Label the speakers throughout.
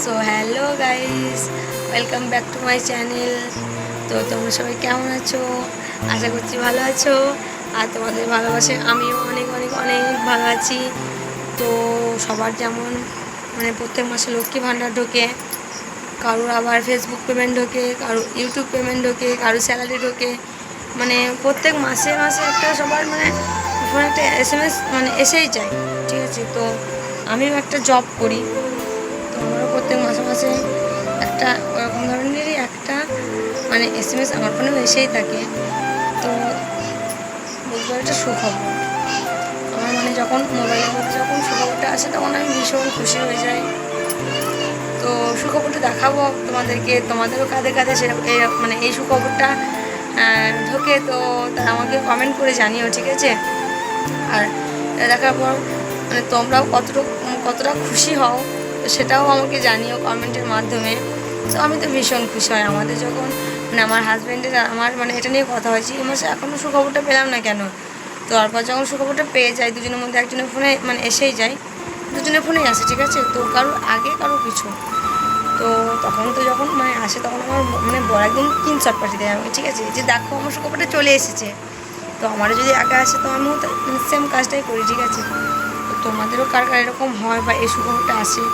Speaker 1: So hello guys, welcome back to my channel. তো তোমরা সবাই কেমন আছো? আশা করছি ভালো আছো। আর তোমাদের ভালোবাসে আমিও অনেক অনেক অনেক ভালো আছি। তো সবার যেমন প্রত্যেক মাসে লক্ষ্মী ভাণ্ডার ঢোকে, কারোর আবার ফেসবুক পেমেন্ট ঢোকে, কারোর ইউটিউব পেমেন্ট ঢোকে, কারোর স্যালারি ঢোকে। প্রত্যেক মাসে মাসে একটা সবার ফোনে একটা SMS এসেই যায়। ঠিক আছে, তো আমিও একটা জব করি, তো আমারও প্রত্যেক মাসে মাসে একটা ওরকম ধরনেরই একটা SMS আমার ফোনেও এসেই থাকে। তো বলতে একটা সুখবর আমার যখন মোবাইলের মধ্যে যখন সুখবরটা আসে তখন আমি ভীষণ খুশি হয়ে যাই। তো সুখবরটা দেখাবো তোমাদেরকে, তোমাদেরও কাঁধে কাঁধে সে এই সুখবরটা ঢোকে, তো তারা আমাকে কমেন্ট করে জানিও, ঠিক আছে? আর দেখার পর তোমরাও কতটা খুশি হও সেটাও আমাকে জানিও কমেন্টের মাধ্যমে। তো আমি তো ভীষণ খুশি হয় আমাদের যখন আমার হাজব্যান্ডের আমার এটা নিয়ে কথা হয়েছে, এই মাসে এখনও সুখবরটা পেলাম না কেন। তো তারপর যখন সুখবরটা পেয়ে যাই, দুজনের মধ্যে একজনের ফোনে এসেই যায়, দুজনের ফোনেই আসে, ঠিক আছে? তো কারোর আগে কারোর পিছু। তো তখন তো যখন আসে তখন আমার বড় একদম স্ক্রিনশট পাঠিয়ে দেয় আমাকে, ঠিক আছে, যে দেখো আমার সুখবরটা চলে এসেছে। তো আমারও যদি আগে আসে তো আমিও সেম কাজটাই করি, ঠিক আছে? তো তোমাদেরও কার কার এরকম হয় বা এই সুখবরটা আসে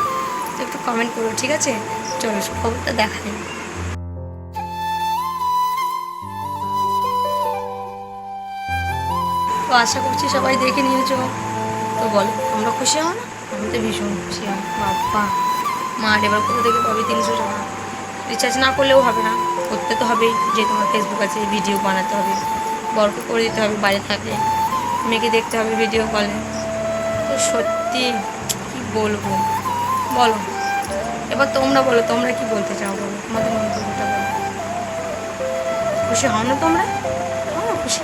Speaker 1: তো একটু কমেন্ট করো, ঠিক আছে? চলো সুখবরটা দেখা নেই। তো আশা করছি সবাই দেখে নিয়েছো। তো বলো, তোমরা খুশি হও না? আমি তো ভীষণ খুশি হই। বাবা মা এবার কোথা থেকে পাবে 300 টাকা? রিচার্জ না করলেও হবে না, করতে তো হবেই, যে তোমার ফেসবুক আছে, ভিডিও বানাতে হবে, বরকে করে দিতে হবে, বাইরে থাকলে মেয়েকে দেখতে হবে ভিডিও কলে। তো সত্যি কি বলবো, বলো এবার তোমরা বলো, তোমরা কি বলতে চাও বলো, তোমাদের মন্তব্যটা বলো। খুশি হও না তোমরা? হও না খুশি?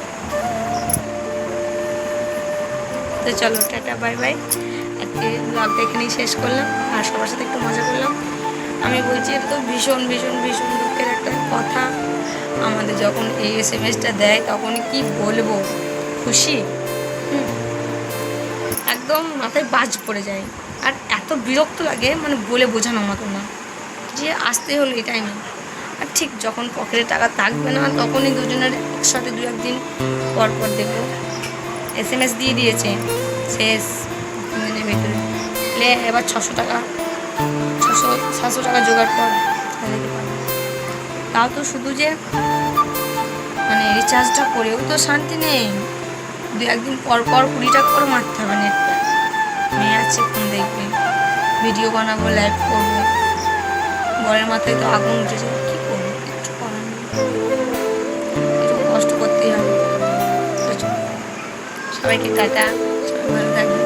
Speaker 1: তো চলো টাটা বাই বাই, আজকে ব্লগটা এখানেই শেষ করলাম। আর সবার সাথে একটু মজা করলাম। আমি বলছি এটা তো ভীষণ ভীষণ ভীষণ দুঃখের একটা কথা। আমাদের যখন এই SMS-টা দেয় তখন কি বলবো, খুশি একদম মাথায় বাজ পড়ে যায়। আর এত বিরক্ত লাগে বলে বোঝানোর মতো না, যে আসতে হলো এই টাইমে। আর ঠিক যখন পকেটে টাকা থাকবে না তখনই দুজনের একসাথে 2-1 দিন পর পর দেখবো SMS দিয়ে দিয়েছে, শেষ দিনের ভেতরে এবার 600 টাকা 600-700 টাকা জোগাড় কর, তাও তো শুধু যে রিচার্জটা করেও তো শান্তি নেই। 2-1 দিন পর পর 20 টাকা করে মারতে হবে নেটটা। মেয়ে আছে, ফোন দেখবে, ভিডিও বানাবো, লাইভ করবো, বরের মাথায় তো আগুন উঠেছে, কী করবো, কিছু করার নেই, একটু কষ্ট করতেই হবে। সবাইকে টাটা, সবাই ভালো থাকবে।